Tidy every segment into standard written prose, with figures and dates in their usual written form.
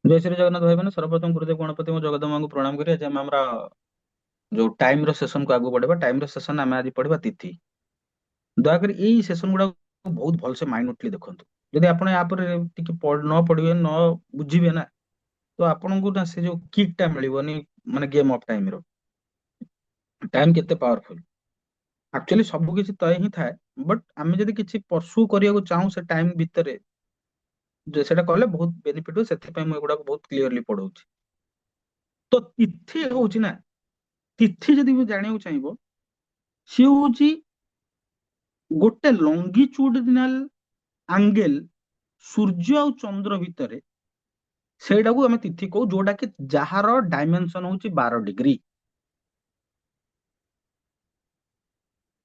जय श्री जगन्नाथ भाई मैंने सर्वप्रथम गुरुदेव गणपति और जगदम्बा को प्रणाम करी। आज आम हमरा जो टाइम रो सेशन को आगु बढ़ेबा टाइम रो सेशन आम आज पढ़िबा तिथि। दयाकोरी एई सेशन गुडा बहुत भलसे माइन्यूटली देखंतु। जदि आपण या पर टिके न पढ़िबे न बुझिबे ना तो आपनको ना से जो किक टा मिलिबोनी माने गेम ऑफ टाइम रो टाइम केते पावरफुल। एक्चुअली सब किछि तय ही थाए बट आमे जदि किछि परसू करिया चाहू से टाइम भितरे जे सेटा कहले बहुत बेनिफिट हो सेति पय म एगुडा बहुत क्लियरली पढौछि। तो तिथि होछि ना तिथि जदि भी जानिବାକୁ ଚାହିଁବ ସିଏ ହଉଛି ଗୋଟେ ଲଙ୍ଗିଚୁଡିନାଲ ଆଙ୍ଗେଲ ସୂର୍ଯ୍ୟ ଆଉ ଚନ୍ଦ୍ର ଭିତରେ ସେଇଟାକୁ ଆମେ ତିଥି କହୁ ଯୋଉଟା କି ଯାହାର ଡାଇମେନସନ ହଉଛି 12 ଡିଗ୍ରୀ।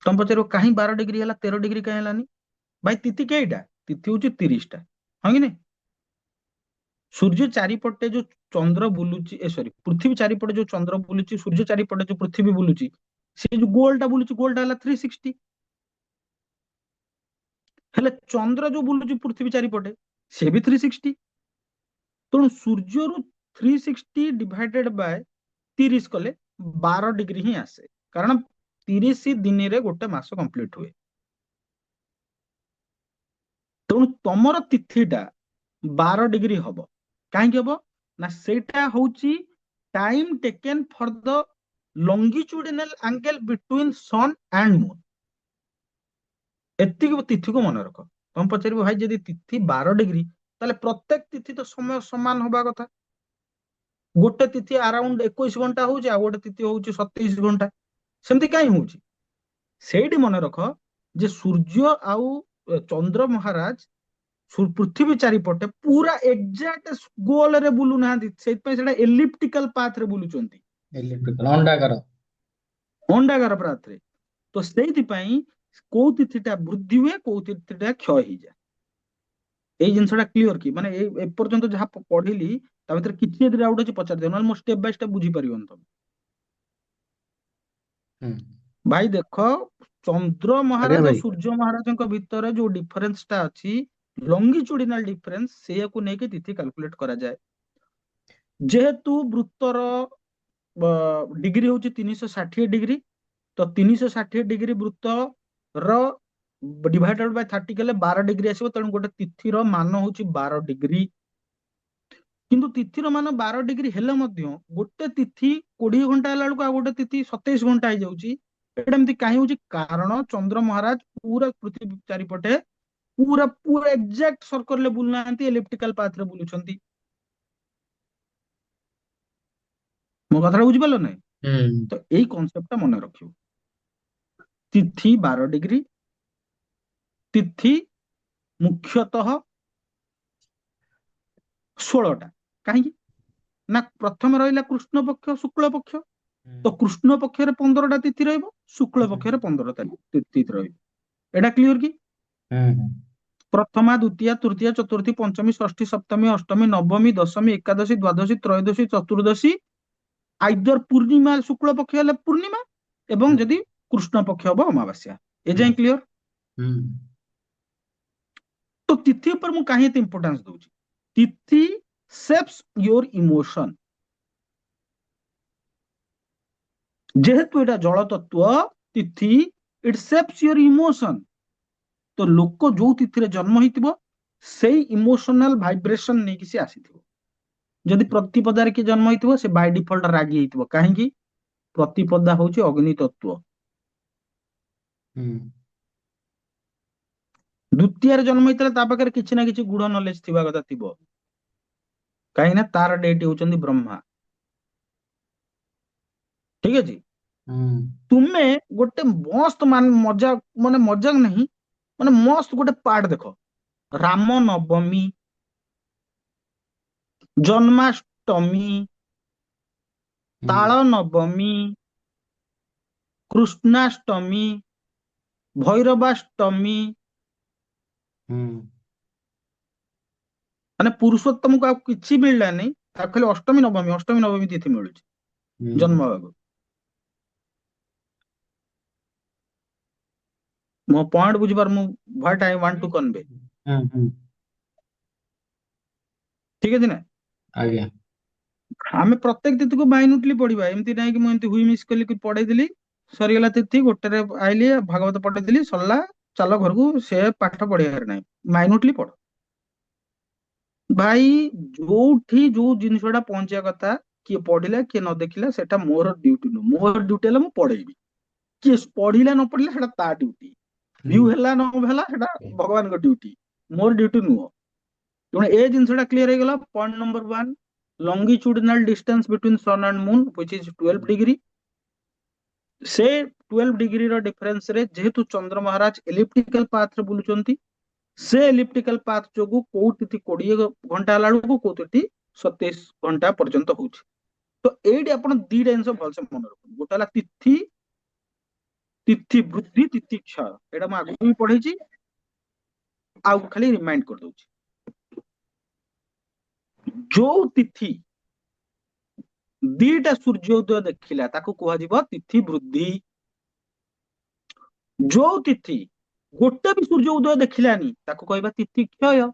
ତମେ ପଚାରିବ କାହିଁ 12 ଡିଗ୍ରୀ ହେଲା 13 ଡିଗ୍ରୀ କାହିଁ ହେଲାନି? ଭାଇ ତିଥି କେଇଟା? ତିଥି ହଉଛି 30ଟା। ହଁ କି ନାଇଁ? ସୂର୍ଯ୍ୟ ଚାରିପଟେ ଯୋଉ ଚନ୍ଦ୍ର ବୁଲୁଛି ସରି ପୃଥିବୀ ଚାରିପଟେ ଯୋଉ ଚନ୍ଦ୍ର ବୁଲୁଛି ସୂର୍ଯ୍ୟ ଚାରିପଟେ ଯୋଉ ପୃଥିବୀ ବୁଲୁଛି ସେ ଯୋଉ ଗୋଲଟା ବୁଲୁଛି ଗୋଲଟା ହେଲା 360। ହେଲେ ଚନ୍ଦ୍ର ଯୋଉ ବୁଲୁଛି ପୃଥିବୀ ଚାରିପଟେ ସେ ବି 360। ତେଣୁ ସୂର୍ଯ୍ୟରୁ 360 ଡିଭାଇଡେଡ ବାय 30 କଲେ 12 ଡିଗ୍ରୀ ହିଁ ଆସେ। କାରଣ 30 ଦିନରେ ଗୋଟେ ମାସ କମ୍ପ୍ଲିଟ ହୁଏ। ତେଣୁ ତମର ତିଥିଟା 12 ଡିଗ୍ରୀ ହବ। କାହିଁକି ହବ ନା ସେଇଟା ହଉଛି time taken for the longitudinal angle between sun and moon. ଏତିକି ତିଥିକୁ ମନେ ରଖ। ତମେ ପଚାରିବ ଭାଇ ଯଦି ତିଥି 12 ଡିଗ୍ରୀ ତାହେଲେ ପ୍ରତ୍ୟେକ ତିଥି ତ ସମୟ ସମାନ ହବା କଥା। ଗୋଟେ ତିଥି ଆରାଉଣ୍ଡ 21 ଘଣ୍ଟା ହଉଛି ଆଉ ଗୋଟେ ତିଥି ହଉଛି 27 ଘଣ୍ଟା। ସେମିତି କାହିଁ ହଉଛି? ସେଇଠି ମନେ ରଖ ଯେ ସୂର୍ଯ୍ୟ ଆଉ ଚନ୍ଦ୍ର ମହାରାଜ ପୃଥିବୀ ଚାରିପଟେ ପୁରା ଏକ୍ସାକ୍ଟ ଗୋଲରେ ବୁଲୁ ନାହାନ୍ତି। ସେଇଥିପାଇଁ ସେଟା ଏଲିପ୍ଟିକାଲ ପାଥରେ ବୁଲୁଛନ୍ତି, ଇଲେକ୍ଟ୍ରିକାଲ ଅଣ୍ଡାକାର। ଅଣ୍ଡାକାର ପାଥରେ। ତ ସେଇଥିପାଇଁ କୋଉ ତିଥିଟା ବୃଦ୍ଧି ହୁଏ କୋଉ ତିଥିଟା କ୍ଷୟ ହେଇଯାଏ। ଏଇ ଜିନିଷଟା କ୍ଲିୟର କି ମାନେ ଏପର୍ଯ୍ୟନ୍ତ ଯାହା ପଢିଲି ତା ଭିତରେ କିଛି ଯଦି ଡାଉଟ ଅଛି ପଚାରି ଦିଅ, ନହେଲେ ମୁଁ ଷ୍ଟେପ ବାଇ ଷ୍ଟେପ ବୁଝିପାରିବନି ତମେ। ହୁଁ। ଭାଇ ଦେଖ ଚନ୍ଦ୍ର ଆଜ୍ଞା ମହାରାଜ ଆଉ ଭାଇ। ସୂର୍ଯ୍ୟ ମହାରାଜଙ୍କ ଭିତରେ ଯୋଉ ଡିଫରେନ୍ସ ଟା ଅଛି ଲଙ୍ଗିଚୁଡିନାଲ ଡିଫରେନ୍ସ ସେଇଆକୁ ନେଇକି ତିଥି କାଲକୁଲେଟ କରାଯାଏ। ଯେହେତୁ ବୃତ୍ତର ଡିଗ୍ରୀ ହଉଛି 360 ଡିଗ୍ରୀ ତ 360 ଡିଗ୍ରୀ ବୃତ୍ତ ର ଡିଭାଇଡେଡ ବାଇ 30 କଲେ 12 ଡିଗ୍ରୀ ଆସିବ। ତେଣୁ ଗୋଟେ ତିଥିର ମାନ ହଉଛି 12 ଡିଗ୍ରୀ। କିନ୍ତୁ ତିଥିର ମାନ 12 ଡିଗ୍ରୀ ହେଲେ ମଧ୍ୟ ଗୋଟେ ତିଥି 20 ଘଣ୍ଟା ହେଲା ବେଳକୁ ଆଉ ଗୋଟେ ତିଥି 27 ଘଣ୍ଟା ହେଇଯାଉଛି। ଏଇଟା ଏମିତି କାହିଁ ହଉଛି? କାରଣ ଚନ୍ଦ୍ର ମହାରାଜ ପୁରା ପୃଥିବୀ ଚାରିପଟେ ପୁରା ପୁରା ଏକ୍ସାକ୍ଟ ସର୍କଲରେ ବୁଲୁନାହାନ୍ତି, ଏଲିପ୍ଟିକାଲ ପାଥରେ ବୁଲୁଛନ୍ତି। ମୋ କଥାଟା ବୁଝିପାରିଲ ନାଇଁ? ହୁଁ। ତ ଏଇ କନସେପ୍ଟଟା ମନେ ରଖିବ। ତିଥି 12 ଡିଗ୍ରୀ। ତିଥି ମୁଖ୍ୟତଃ 16ଟା। କାହିଁକି ନା ପ୍ରଥମେ ରହିଲା କୃଷ୍ଣ ପକ୍ଷ ଶୁକ୍ଳ ପକ୍ଷ। ହୁଁ। ତ କୃଷ୍ଣ ପକ୍ଷରେ 15ଟା ତିଥି ରହିବ, ଶୁକ୍ଳ ହୁଁ। ପକ୍ଷରେ 15ଟା ତିଥି ରହିବ। ଏଇଟା କ୍ଲିୟର କି? ହୁଁ। ପ୍ରଥମା ଦ୍ଵିତୀୟା ତୃତୀୟା ଚତୁର୍ଥୀ ପଞ୍ଚମୀ ଷଷ୍ଠୀ ସପ୍ତମୀ ଅଷ୍ଟମୀ ନବମୀ ଦଶମୀ ଏକାଦଶୀ ଦ୍ୱାଦଶୀ ତ୍ରୟୋଦଶୀ ଚତୁର୍ଦଶୀ ଆଇଦର ପୂର୍ଣ୍ଣିମା ଶୁକ୍ଳ ପକ୍ଷ ହେଲେ ପୂର୍ଣ୍ଣିମା ଏବଂ ଯଦି କୃଷ୍ଣ ପକ୍ଷ ହବ ଅମାବାସ୍ୟା। ଏ ଯାଏଁ କ୍ଲିୟର? ହୁଁ। ତ ତିଥି ଉପରେ ମୁଁ କାହିଁ ଏତେ ଇମ୍ପୋର୍ଟାନ୍ସ ଦଉଛି? ତିଥି ସେପ୍ସ ୟୋର ଇମୋସନ। ଯେହେତୁ ଏଇଟା ଜଳ ତତ୍ଵ ତିଥି ଇଟ ସେପ୍ସ ୟୋର ଇମୋସନ। ତ ଲୋକ ଯୋଉ ତିଥିରେ ଜନ୍ମ ହେଇଥିବ ସେଇ ଇମୋସନାଲ ଭାଇବ୍ରେସନ ନେଇକି ସେ ଆସିଥିବ। ଯଦି ପ୍ରତିପଦାରେ କିଏ ଜନ୍ମ ହେଇଥିବ ସେ ବାଇ ଡିଫଲ୍ଟ ରାଗି ହେଇଥିବ। କାହିଁକି? ପ୍ରତିପଦା ହଉଛି ଅଗ୍ନି ତତ୍ଵ। ହୁଁ। ଦ୍ଵିତୀୟରେ ଜନ୍ମ ହେଇଥିଲା ତା ପାଖରେ କିଛି ନା କିଛି ଗୁଢ ନଲେଜ ଥିବା କଥା ଥିବ। କାହିଁକି ନା ତାର ଡେଟି ହଉଛନ୍ତି ବ୍ରହ୍ମା। ଠିକ ଅଛି? ହୁଁ। ତୁମେ ଗୋଟେ ମସ୍ତ ମଜା ମାନେ ମଜାକ ନାହିଁ ମାନେ ମସ୍ତ ଗୋଟେ ପାର୍ଟ ଦେଖ। ରାମ ନବମୀ, ଜନ୍ମାଷ୍ଟମୀ, ହୁଁ। ତାଳ ନବମୀ, କୃଷ୍ଣାଷ୍ଟମୀ, ଭୈରବାଷ୍ଟମୀ, ହୁଁ। ମାନେ ପୁରୁଷୋତ୍ତମକୁ ଆଉ କିଛି ମିଳିଲାନି, ତାକୁ ଖାଲି ଅଷ୍ଟମୀ ନବମୀ ତିଥି ମିଳୁଛି ହୁଁ। ଜନ୍ମ ହବାକୁ। ମୋ ପଏଣ୍ଟ ବୁଝିପାର ମୁଁ ହ୍ୱାଟ ଆଇ ୱାଣ୍ଟ ଟୁ କନଭେ। ହୁଁ। ହୁଁ। ଠିକ ଅଛି ନା? ଆଜ୍ଞା। ଆମେ ପ୍ରତ୍ୟେକ ତିଥିକୁ ମାଇନ୍ୟୁଟଲି ପଢିବା, ଏମିତି ନାହିଁ କି ମୁଁ ଏମିତି ହୁଇ ମିସ୍ କଲି ପଢେଇଦେଲି ସରିଗଲା ତିଥି, ଗୋଟେରେ ଆଇଲି ଭାଗବତ ପଢେଇଦେଲି ସରିଲା, ଚାଲ ଘରକୁ, ସେ ପାଠ ପଢିବାର ନାହିଁ। ମାଇନ୍ୟୁଟଲି ପଢ ଭାଇ। ଯୋଉଠି ଯୋଉ ଜିନିଷଟା ପହଞ୍ଚିବା କଥା, କିଏ ପଢିଲା କିଏ ନ ଦେଖିଲା ସେଟା ମୋର ଡ୍ୟୁଟି ନୁହଁ। ମୋର ଡ୍ୟୁଟି ହେଲା ମୁଁ ପଢେଇବି। କିଏ ପଢିଲା ନ ପଢିଲା ସେଟା ତା ଡ୍ୟୁଟି। ହୁଁ ଭିଉ ହେଲା ନ ହେଲା ସେଟା ଭଗବାନଙ୍କ ଡ୍ୟୁଟି, ମୋର ଡ୍ୟୁଟି ନୁହଁ। ତେଣୁ ଏ ଜିନିଷଟା କ୍ଲିୟର ହେଇଗଲା। Point number 1, longitudinal distance between sun and moon which is 12 degree। ସେ 12 ଡିଗ୍ରୀର ଡିଫରେନ୍ସ ରେ ଯେହେତୁ ଚନ୍ଦ୍ର ମହାରାଜ ଏଲିପ୍ଟିକାଲ ପାଥ ରେ ବୁଲୁଛନ୍ତି, ସେ ଏଲିପ୍ଟିକାଲ ପାଥ ଯୋଗୁ କୋଉ ତିଥି 20 ଘଣ୍ଟା ହେଲା ବେଳକୁ କୋଉ ତିଥି 27 ଘଣ୍ଟା ପର୍ଯ୍ୟନ୍ତ ହଉଛି। ତ ଏଇଠି ଆପଣ ଦିଟା ଜିନିଷ ଭଲସେ ମନେ ରଖନ୍ତୁ। ଗୋଟେ ହେଲା ତିଥି, ତିଥି ବୃଦ୍ଧି, ତିଥି କ୍ଷୟ। ଏଇଟା ମୁଁ ଆଗକୁ ବି ପଢେଇଛି, ଆଉ ଖାଲି ରିମାଇଣ୍ଡ କରିଦଉଛି। ଯୋଉ ତିଥି ଦିଟା ସୂର୍ଯ୍ୟ ଉଦୟ ଦେଖିଲା ତାକୁ କୁହାଯିବ ତିଥି ବୃଦ୍ଧି। ଯୋଉ ତିଥି ଗୋଟେ ବି ସୂର୍ଯ୍ୟ ଉଦୟ ଦେଖିଲାନି ତାକୁ କହିବା ତିଥି କ୍ଷୟ।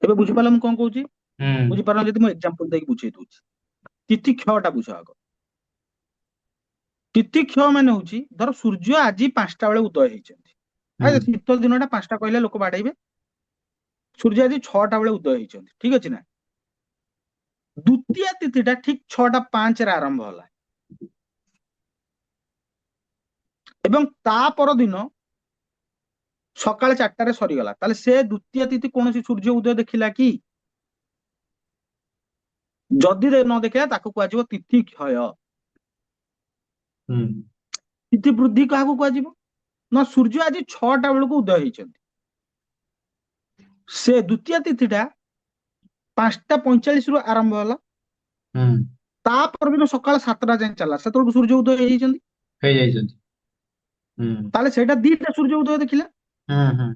ଏବେ ବୁଝିପାରିଲ ମୁଁ କଣ କହୁଛି? ହୁଁ ବୁଝିପାରିଲ ଯଦି ମୁଁ ଏକ୍ସାମ୍ପଲ ଦେଇକି ବୁଝେଇ ଦଉଛି। ତିଥି କ୍ଷୟ ଟା ବୁଝ ଆଗ। ତିଥି କ୍ଷୟ ମାନେ ହଉଛି, ଧର ସୂର୍ଯ୍ୟ ଆଜି 5ଟା ବେଳେ ଉଦୟ ହେଇଛନ୍ତି। ହୁଁ ଶୀତ ଦିନଟା 5ଟା କହିଲେ ଲୋକ ବାଡେଇବେ। ସୂର୍ଯ୍ୟ ଆଜି 6ଟା ବେଳେ ଉଦୟ ହେଇଛନ୍ତି, ଠିକ ଅଛି ନା? ଦ୍ଵିତୀୟ ତିଥିଟା ଠିକ 6:05 ଆରମ୍ଭ ହେଲା ଏବଂ ତା ପରଦିନ ସକାଳେ 4ଟାରେ ସରିଗଲା। ତାହେଲେ ସେ ଦ୍ଵିତୀୟ ତିଥି କୌଣସି ସୂର୍ଯ୍ୟ ଉଦୟ ଦେଖିଲା କି? ଯଦି ନ ଦେଖିଲା ତାକୁ କୁହାଯିବ ତିଥି କ୍ଷୟ। ହୁଁ ତିଥି ବୃଦ୍ଧି କାହାକୁ କୁହାଯିବ? ନା ସୂର୍ଯ୍ୟ ଆଜି 6ଟା ବେଳକୁ ଉଦୟ ହେଇଛନ୍ତି, ସେ ଦ୍ଵିତୀୟ ତିଥିଟା 5:45 ଆରମ୍ଭ ହେଲା, ହୁଁ ତା ପରଦିନ ସକାଳ 7ଟା ଯାଏଁ ଚାଲିଲା, ସେତେବେଳକୁ ସୂର୍ଯ୍ୟ ଉଦୟ ହେଇଯାଇଛନ୍ତି। ହେଇଯାଇଛନ୍ତି। ହୁଁ ତାହେଲେ ସେଇଟା ଦିଟା ସୂର୍ଯ୍ୟ ଉଦୟ ଦେଖିଲା, ହୁଁ ହୁଁ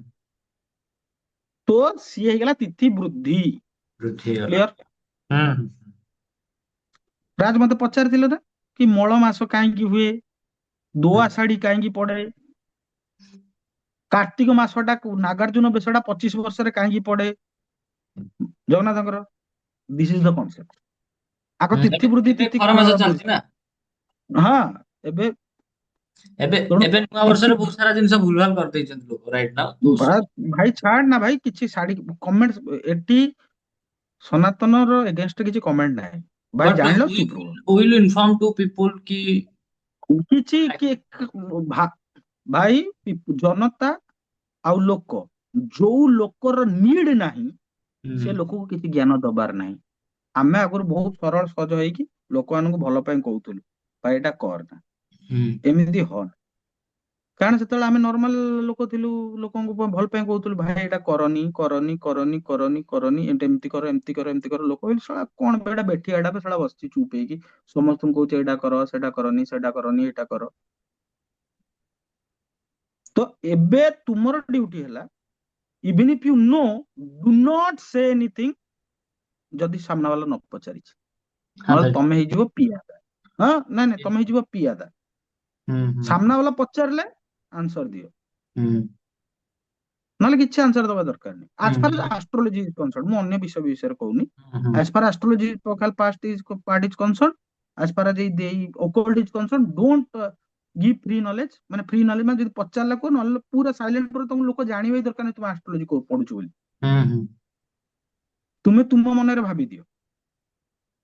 ତ ସିଏ ହେଇଗଲା ତିଥି ବୃଦ୍ଧି। ବୃଦ୍ଧି ହେଇଗଲା। କ୍ଲିୟର? ହୁଁ ହୁଁ ରାଜ ମତେ ପଚାରିଥିଲେ ନା କି ମଳ ମାସ କାହିଁକି ହୁଏ, ହୁଁ ଦୋଆଷାଢୀ କାହିଁକି ପଡେ, କାର୍ତ୍ତିକ ମାସଟା ନାଗାର୍ଜୁନ ବେଶଟା 25 ବର୍ଷରେ କାହିଁକି ପଡେ ଜଗନ୍ନାଥଙ୍କର? This is the concept. ଆଗ ହୁଁ। ଏବେ ତିଥି ବୃଦ୍ଧି, ଏବେ ତିଥି ଖରା ମାସ କ୍ଷୟ ଚାଲିଛି ବୁଝ। ନା। ହଁ ଏବେ ଏବେ ତେଣୁ ଏବେ ନୂଆ ତିଥି ବର୍ଷରେ ବହୁତ ସାରା ଜିନିଷ ଭୁଲ ଭାଲ କରିଦେଇଛନ୍ତି ଲୋକ ରାଇଟ ନାଉ ତ ଭାଇ ଛାଡ ନା ଭାଇ, କିଛି ଛାଡି କମେଣ୍ଟ ଏଠି ସନାତନର ଏଗେନଷ୍ଟ କିଛି କମେଣ୍ଟ ନାହିଁ। ଭାଇ ବଟ୍ ଜାଣିଲ वी ଚୁପ ରୁହ। विल इन्फॉर्म टू पीपल कि କିଛି କି ଭାଇ ଜନତା ଆଉ ଲୋକ, ଯୋଉ ଲୋକର ନିଡ ନାହିଁ ହୁଁ ସେ ଲୋକକୁ କିଛି ଜ୍ଞାନ ଦବାର ନାହିଁ। ଆମେ ଆଗରୁ ବହୁତ ସରଳ ସହଜ ହେଇକି ଲୋକମାନଙ୍କୁ ଭଲ ପାଇଁ କହୁଥିଲୁ, ଭାଇ ଏଇଟା କରନା, ହୁଁ ଏମିତି ହନ। କାରଣ ସେତେବେଳେ ଆମେ ନର୍ମାଲ ଲୋକ ଥିଲୁ, ଲୋକଙ୍କୁ ଭଲ ପାଇଁ କହୁଥିଲୁ ଭାଇ ଏଇଟା କରନି କରନି କରନି କରନି କରନି, ଏମିତି କର ଏମିତି କର ଏମିତି କର। ଲୋକ କହିଲେ ଶଳା କଣ ବେ ଏଇଟା ବେଠିଆଟା ବେ, ଶଳା ବସିଛି ଚୁପ ହେଇକି, ସମସ୍ତଙ୍କୁ କହୁଛି ଏଇଟା କର ସେଇଟା କରନି ସେଇଟା କରନି ଏଇଟା କର। ତ ଏବେ ତୁମର ଡ୍ୟୁଟି ହେଲା, ଇଭେନ ଇଫ ୟୁ ନୋ, ଡୁ ନଟ ସେ ଏନିଥିଙ୍ଗ ଯଦି ସାମ୍ନା ବାଲା ନ ପଚାରିଛି। हाँ ନହେଲେ सर। ତମେ ହେଇଯିବ ପିଆଦା। ହଁ ନାଇଁ ନାଇଁ, ତମେ ହେଇଯିବ ପିଆଦା। ହୁଁ ସାମ୍ନା ବାଲା ପଚାରିଲେ ଆନ୍ସର ଦିଅ, ହୁଁ ନହେଲେ କିଛି ଆନ୍ସର ଦବା ଦରକାର ନାହିଁ। ଆଜ ଫାର ହୁଁ ଆଷ୍ଟ୍ରୋଲୋଜି ଇଜ କନସର୍ନ, ମୁଁ ଅନ୍ୟ ବିଷୟ ବିଷୟରେ କହୁନି। ହୁଁ As far astrology part is concerned, as far as the occult is concerned, don't give free knowledge। ମାନେ ଫ୍ରି ନଲେଜ ମାନେ ଯଦି ପଚାରିଲା କୁହ, ନହେଲେ ପୁରା ସାଇଲେଣ୍ଟ ପୁରା, ତମ ଲୋକ ଜାଣିବା ଦରକାର ନାହିଁ ତୁମେ ଆଷ୍ଟ୍ରୋଲୋଜି ପଢୁଛ ବୋଲି। ହୁଁ ତୁମେ ତୁମ ମନରେ ଭାବିଦିଅ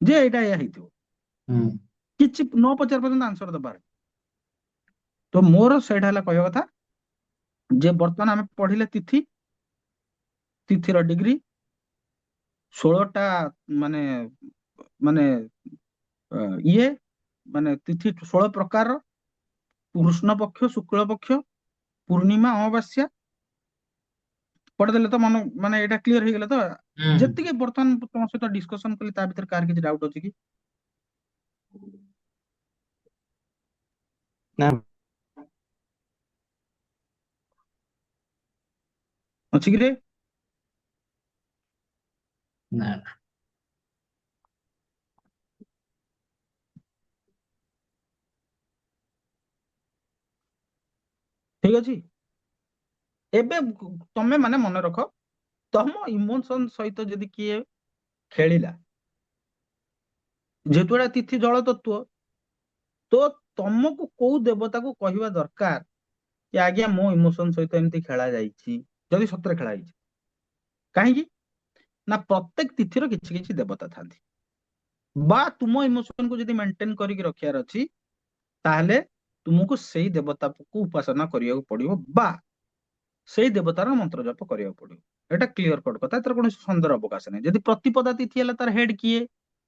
ଯେ ଏଇଟା ଏଇଆ ହେଇଥିବ, ହୁଁ କିଛି ନ ପଚାର ପର୍ଯ୍ୟନ୍ତ ଆନ୍ସର ଦବାର। ତ ମୋର ସେଇଟା ହେଲା କହିବା କଥା ଯେ ବର୍ତ୍ତମାନ ଆମେ ପଢିଲେ ତିଥି, ତିଥିର ଡିଗ୍ରୀ 16ଟା, ମାନେ ମାନେ ଇଏ ମାନେ ତିଥି 16 ପ୍ରକାରର, କୃଷ୍ଣ ପକ୍ଷ, ଶୁକ୍ଳ ପକ୍ଷ, ପୂର୍ଣ୍ଣିମା, ଅମାବାସ୍ୟା ପଢିଦେଲେ ତ ମନ ମାନେ ଏଇଟା କ୍ଲିୟର ହେଇଗଲା ତ? ହୁଁ ଯେତିକି ବର୍ତ୍ତମାନ ତମ ସହିତ ଡିସ୍କସନ କଲି ତା ଭିତରେ କାହାର କିଛି ଡାଉଟ ଅଛି କି? ନା ଅଛି କି ରେ? ନା ଠିକ ଅଛି। ଏବେ ତମେ ମାନେ ମନେ ରଖ, ତମ ଇମୋସନ ସହିତ ଯଦି କିଏ ଖେଳିଲା, ଯେହେତୁ ଏଟା ତିଥି ଜଳ ତତ୍ଵ, ତ ତମକୁ କୋଉ ଦେବତାକୁ କହିବା ଦରକାର କି ଆଜ୍ଞା ମୋ ଇମୋସନ ସହିତ ଏମିତି ଖେଳା ଯାଇଛି, ଯଦି ସତରେ ଖେଳା ହେଇଛି। କାହିଁକି ନା ପ୍ରତ୍ୟେକ ତିଥିର କିଛି କିଛି ଦେବତା ଥାନ୍ତି, ବା ତୁମ ଇମୋସନକୁ ଯଦି ମେଣ୍ଟେନ କରିକି ରଖିବାର ଅଛି, ତାହେଲେ ତୁମକୁ ସେଇ ଦେବତାକୁ ଉପାସନା କରିବାକୁ ପଡିବ, ବା ସେଇ ଦେବତାର ମନ୍ତ୍ର ଜପ କରିବାକୁ ପଡିବ। ଏଟା କ୍ଲିୟର କଟ କଥା, ଏଥିରେ କୌଣସି ସନ୍ଦେହର ଅବକାଶ ନାହିଁ। ଯଦି ପ୍ରତିପଦା ତିଥି ହେଲା, ତାର ହେଡ କିଏ?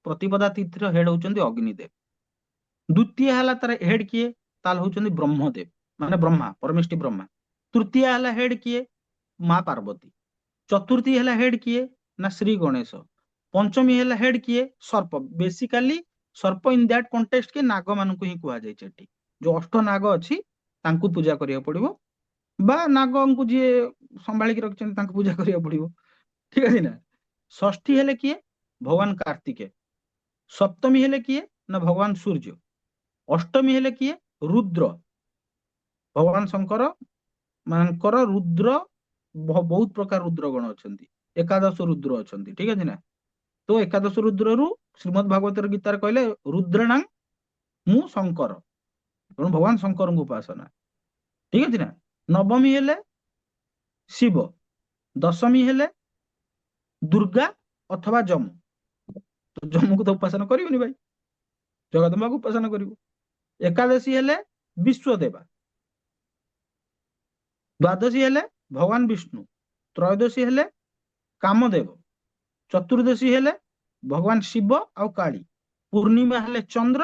ପ୍ରତିପଦା ତିଥିର ହେଡ ହଉଛନ୍ତି ଅଗ୍ନିଦେବ। ଦ୍ୱିତୀୟ ହେଲା ତାର ହେଡ କିଏ? ତାହେଲେ ହଉଛନ୍ତି ବ୍ରହ୍ମଦେବ, ମାନେ ବ୍ରହ୍ମା, ପରମେଷ୍ଠି ବ୍ରହ୍ମା। ତୃତୀୟ ହେଲା ହେଡ କିଏ? ମା ପାର୍ବତୀ। ଚତୁର୍ଥୀ ହେଲା ହେଡ କିଏ? ନା ଶ୍ରୀ ଗଣେଶ। ପଞ୍ଚମୀ ହେଲା ହେଡ କିଏ? Surf. Basically Surf in that context କି ନାଗ ମାନଙ୍କୁ ହିଁ କୁହାଯାଇଛି ଏଠି। ଯୋଉ ଅଷ୍ଟ ନାଗ ଅଛି ତାଙ୍କୁ ପୂଜା କରିବାକୁ ପଡିବ, ବା ନାଗଙ୍କୁ ଯିଏ ସମ୍ଭାଳିକି ରଖିଛନ୍ତି ତାଙ୍କୁ ପୂଜା କରିବାକୁ ପଡିବ, ଠିକ ଅଛି ନା। ଷଷ୍ଠୀ ହେଲେ କିଏ? ଭଗବାନ କାର୍ତ୍ତିକେୟ। ସପ୍ତମୀ ହେଲେ କିଏ? ନା ଭଗବାନ ସୂର୍ଯ୍ୟ। ଅଷ୍ଟମୀ ହେଲେ କିଏ? ରୁଦ୍ର। ଭଗବାନ ଶଙ୍କର ମାନଙ୍କର ରୁଦ୍ର, ବହୁତ ପ୍ରକାର ରୁଦ୍ର ଗଣ ଅଛନ୍ତି, ଏକାଦଶ ରୁଦ୍ର ଅଛନ୍ତି, ଠିକ ଅଛି ନା। ତ ଏକାଦଶ ରୁଦ୍ରରୁ ଶ୍ରୀମଦ ଭାଗବତର ଗୀତାରେ କହିଲେ ରୁଦ୍ରଣାଂ ମୁଁ ଶଙ୍କର, ତେଣୁ ଭଗବାନ ଶଙ୍କରଙ୍କୁ ଉପାସନା, ଠିକ ଅଛି ନା। ନବମୀ ହେଲେ ଶିବ। ଦଶମୀ ହେଲେ ଦୁର୍ଗା ଅଥବା ଯମ। ତ ଯମକୁ ତ ଉପାସନା କରିବନି ଭାଇ, ଜଗଦମ୍ବାକୁ ଉପାସନା କରିବ। ଏକାଦଶୀ ହେଲେ ବିଶ୍ୱଦେବା। ଦ୍ୱାଦଶୀ ହେଲେ ଭଗବାନ ବିଷ୍ଣୁ। ତ୍ରୟୋଦଶୀ ହେଲେ କାମଦେବ। ଚତୁର୍ଦ୍ଦଶୀ ହେଲେ ଭଗବାନ ଶିବ ଆଉ କାଳୀ। ପୂର୍ଣ୍ଣିମା ହେଲେ ଚନ୍ଦ୍ର,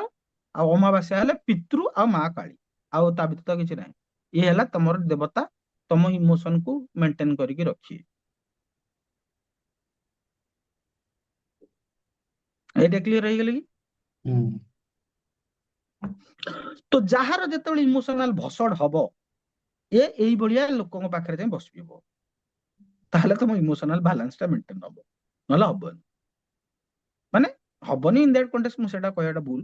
ଆଉ ଅମାବାସ୍ୟା ହେଲେ ପିତୃ ଆଉ ମା କାଳୀ। ଆଉ ତା ବ୍ୟତୀତ କିଛି ନାହିଁ। ଇଏ ହେଲା ତମର ଦେବତା, ତମ ଇମୋସନକୁ ମେଣ୍ଟେନ କରିକି ରଖିବେ। ଏଇଟା କ୍ଲିୟର ହେଇଗଲେ କି? ହୁଁ ତ ଯାହାର ଯେତେବେଳେ ଇମୋସନାଲ ଭସଡ ହବ, ଏ ଏଇଭଳିଆ ଲୋକଙ୍କ ପାଖରେ ଯାଇ ବସିବ, ତାହେଲେ ତମ ଇମୋସନାଲ ବାଲାନ୍ସ ଟା ମେଣ୍ଟେନ ହବ, ନହେଲେ ହବନି। ମାନେ ହବନି ଇନ ଦ୍ୟାଟ କଣ୍ଟେକ୍ସଟ, ମୁଁ ସେଟା କହିବାଟା ଭୁଲ।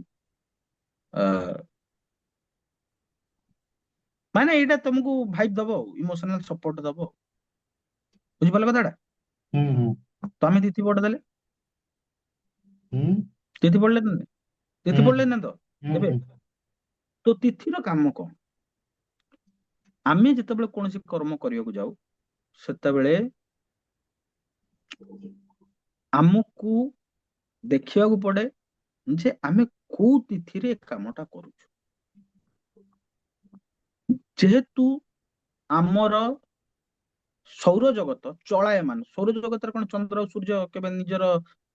ମାନେ ଏଇଟା ତମକୁ ଭାଇବ ଦବ, ଇମୋସନାଲ ସପୋର୍ଟ ଦବ। ବୁଝିପାରିଲ କଥାଟା? ହୁଁ ହୁଁ ତ ଆମେ ତିଥି ପଢ ଦେଲେ, ହୁଁ ତିଥି ପଢିଲେ ନା? ହୁଁ ତିଥି ପଢିଲେ ନା ତ ହୁଁ ଏବେ? ହୁଁ ତ ତିଥିର କାମ କଣ? ଆମେ ଯେତେବେଳେ କୌଣସି କର୍ମ କରିବାକୁ ଯାଉ, ସେତେବେଳେ ଆମକୁ ଦେଖିବାକୁ ପଡେ ଯେ ଆମେ କୋଉ ତିଥିରେ ଏ କାମଟା କରୁଛୁ। ଯେହେତୁ ଆମର ସୌର ଜଗତ ଚଳାୟମାନ, ସୌର ଜଗତରେ କଣ ଚନ୍ଦ୍ର ଆଉ ସୂର୍ଯ୍ୟ କେବେ ନିଜର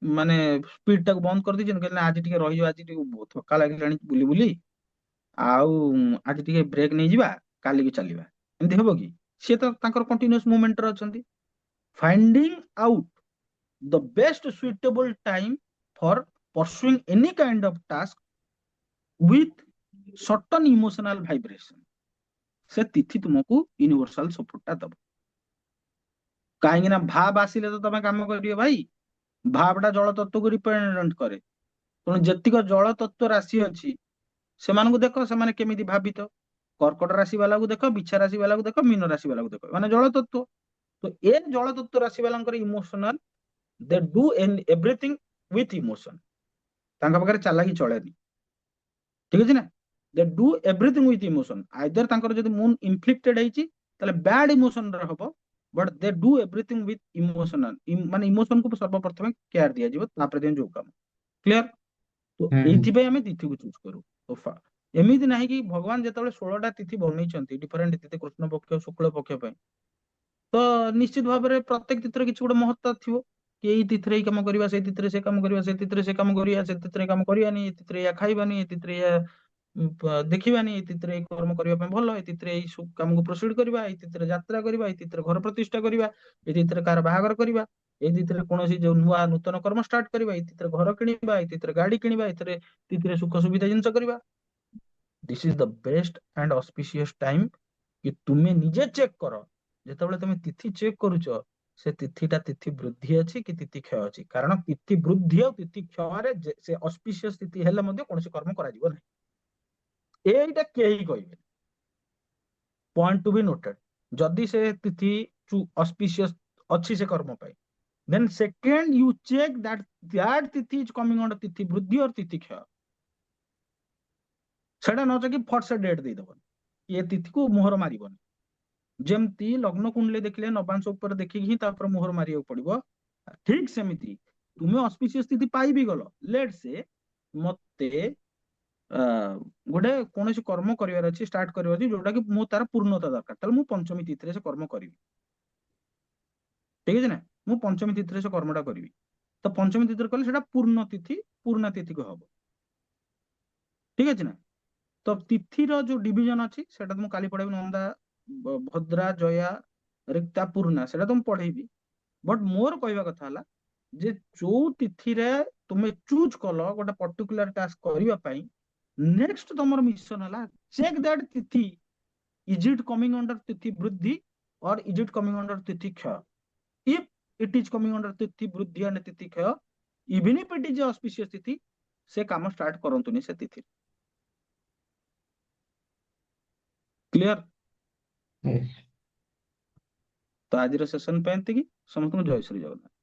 ମାନେ ସ୍ପିଡ ଟାକୁ ବନ୍ଦ କରିଦେଇଛନ୍ତି, କହିଲେ ନା ଆଜି ଟିକେ ରହିଯିବ, ଆଜି ଟିକେ ବହୁତ ଥକା ଲାଗିଲାଣି ବୁଲି ବୁଲି, ଆଉ ଆଜି ଟିକେ ବ୍ରେକ୍ ନେଇଯିବା, କାଲିକି ଚାଲିବା, ଏମିତି ହବ କି? ସିଏ ତ ତାଙ୍କର କଣ୍ଟିନ୍ୟୁଅସ ମୁଭମେଣ୍ଟରେ ଅଛନ୍ତି। Finding out the best suitable time for pursuing any kind of task with certain emotional vibration, ସେ ତିଥି ତୁମକୁ ୟୁନିଭର୍ସାଲ ସପୋର୍ଟଟା ଦବ। କାହିଁକି ନା ଭାବ ଆସିଲେ ତ ତମେ କାମ କରିବ ଭାଇ। ଭାବଟା ଜଳ ତତ୍ଵକୁ ରିପ୍ରେଜେଣ୍ଟ କରେ, ତେଣୁ ଯେତିକ ଜଳ ତତ୍ଵ ରାଶି ଅଛି ସେମାନଙ୍କୁ ଦେଖ, ସେମାନେ କେମିତି ଭାବିତ। କର୍କଟ ରାଶି ବାଲାକୁ ଦେଖ, ବିଛା ରାଶି ବାଲାକୁ ଦେଖ, ମୀନ ରାଶି ବାଲାକୁ ଦେଖ, ମାନେ ଜଳ ତତ୍ଵ। ତ ଏ ଜଳ ତତ୍ଵ ରାଶି ବାଲାଙ୍କର emotional, they do everything with emotion. ତାଙ୍କ ପାଖରେ ଚାଲାକି ଚଳେନି, ଠିକ ଅଛି ନା। They do everything with emotion. Either ତାଙ୍କର ଯଦି ମୁନ ଇନଫ୍ଲିକ୍ଟେଡ ହେଇଛି ତାହେଲେ ବ୍ୟାଡ ଇମୋସନରେ ହବ, but they do everything with emotional, ମାନେ ଇମୋସନକୁ ସର୍ବପ୍ରଥମେ କେୟାର ଦିଆଯିବ, ତାପରେ ଯାଇ ଯୋଉ କାମ। କ୍ଲିୟର? ତ ହୁଁ ଏଇଥିପାଇଁ ଆମେ ତିଥିକୁ ଚୁଜ କରୁ। ଏମିତି ନାହିଁ କି ଭଗବାନ ଯେତେବେଳେ 16ଟା ତିଥି ବନେଇଛନ୍ତି, ଡିଫରେଣ୍ଟ ତିଥି, କୃଷ୍ଣ ପକ୍ଷ ଶୁକ୍ଳ ପକ୍ଷ ପାଇଁ, ତ ନିଶ୍ଚିତ ଭାବରେ ପ୍ରତ୍ୟେକ ତିଥିର କିଛି ଗୋଟେ ମହତ୍ଵ ଥିବ, କି ଏଇ ତିଥିରେ ଏଇ କାମ କରିବା, ସେଇ ତିଥିରେ ସେ କାମ କରିବା, ସେ ତିଥିରେ ସେ କାମ କରିବା, ସେ ତିଥିରେ କାମ କରିବାନି, ଏ ତିଥିରେ ଏୟା ଖାଇବାନି, ଏ ତିଥିରେ ଏୟା ଦେଖିବାନି, ଏ ତିଥିରେ ଏଇ କର୍ମ କରିବା ପାଇଁ ଭଲ, ଏ ତିଥିରେ ଏଇ କାମକୁ ପ୍ରୋସିଡ କରିବା, ଏଇ ତିଥିରେ ଯାତ୍ରା କରିବା, ଏଇ ତିଥିରେ ଘର ପ୍ରତିଷ୍ଠା କରିବା, ଏଇ ତିଥିରେ କାହାର ବାହାଘର କରିବା, ଏଇ ତିଥିରେ କୌଣସି ଯୋଉ ନୂଆ ନୂତନ କର୍ମ ଷ୍ଟାର୍ଟ କରିବା, ଏଇ ତିଥିରେ ଘର କିଣିବା, ଏଇ ତିଥିରେ ଗାଡି କିଣିବା, ଏଥିରେ ତିଥିରେ ସୁଖ ସୁବିଧା ଜିନିଷ କରିବା। This is the best and auspicious time, କି ତୁମେ ନିଜେ ଚେକ୍ କର। ଯେତେବେଳେ ତମେ ତିଥି ଚେକ୍ କରୁଛ, ସେ ତିଥିଟା ତିଥି ବୃଦ୍ଧି ଅଛି କି ତିଥି କ୍ଷୟ ଅଛି। କାରଣ ତିଥି ବୃଦ୍ଧି ଆଉ ତିଥି କ୍ଷୟରେ ସେ ଅସ୍ପିସିୟସ ତିଥି ହେଲେ ମଧ୍ୟ କୌଣସି କର୍ମ କରାଯିବ ନାହିଁ, ଏଇଟା କେହି କହିବେ। Point to be noted. ଯଦି ସେ ତିଥି ଅସ୍ପିସିୟସ अच्छी से कर्म पाई। Then second you check that तिथि इज कमिंग अंडर तिथि वृद्धि और तिथि क्षय। सेटा न कि फट से डेट ଦେଇଦବନି, ये तिथि को मोहर मारिबନି। ଯେମିତି ଲଗ୍ନ କୁଣ୍ଡଲି ଦେଖିଲେ ନବାଂଶ ଉପରେ ଦେଖିକି ହିଁ ତାପରେ ମୋହର ମାରିବାକୁ ପଡିବ, ଠିକ ସେମିତି ତୁମେ ଅସ୍ପିସିୟସ୍ ତିଥି ପାଇବି ଗଲ, ଲେଟ୍ ସେ ମତେ ଆ, ଗୋଟେ କୌଣସି କର୍ମ କରିବାର ଅଛି, ଷ୍ଟାର୍ଟ କରିବାର ଅଛି, ଯୋଉଟା କି ମୁଁ ତାର ପୂର୍ଣ୍ଣତା ଦରକାର, ତାହେଲେ ମୁଁ ପଞ୍ଚମୀ ତିଥିରେ ସେ କର୍ମ କରିବି। ଠିକ ଅଛି ନା, ମୁଁ ପଞ୍ଚମୀ ତିଥିରେ ସେ କର୍ମଟା କରିବି। ତ ପଞ୍ଚମୀ ତିଥିରେ କଲେ ସେଟା ପୂର୍ଣ୍ଣ ତିଥି, ପୂର୍ଣ୍ଣା ତିଥିକୁ ହବ। ଠିକ ଅଛି ନା। ତ ତିଥିର ଯୋଉ ଡିଭିଜନ ଅଛି ସେଟା ତ ମୁଁ କାଲି ପଢେଇବି, ନନ୍ଦା, ଭଦ୍ରା, ଜୟା, ରିକ୍ତା, ପୂର୍ଣ୍ଣା, ସେଟା ତ ମୁଁ ପଢେଇବି। ବଟ ମୋର କହିବା କଥା ହେଲା ଯେ ଯୋଉ ତିଥିରେ ତୁମେ ଚୁଜ କଲ ଗୋଟେ ପର୍ଟିକୁଲାର ଟାସ୍କ କରିବା ପାଇଁ, ନେକ୍ସଟ ତମର ମିଶନ ହେଲା ଚେକ୍ ଦ୍ୟାଟ ତିଥି ଇଜ ଇଟ୍ କମିଂ ଅଣ୍ଡର ତିଥି ବୃଦ୍ଧି or is it coming under tithi kshaya? If it is coming under tithi bruddhi and tithi kshaya, even if it is a auspicious tithi, ସେ କାମ start କରନ୍ତୁନି ସେ ତିଥି। Clear? Yes. ତ ଆଜିର session ପାଇଁ ଏତିକି। ସମସ୍ତଙ୍କୁ ଜୟ ଶ୍ରୀ ଜଗନ୍ନାଥ।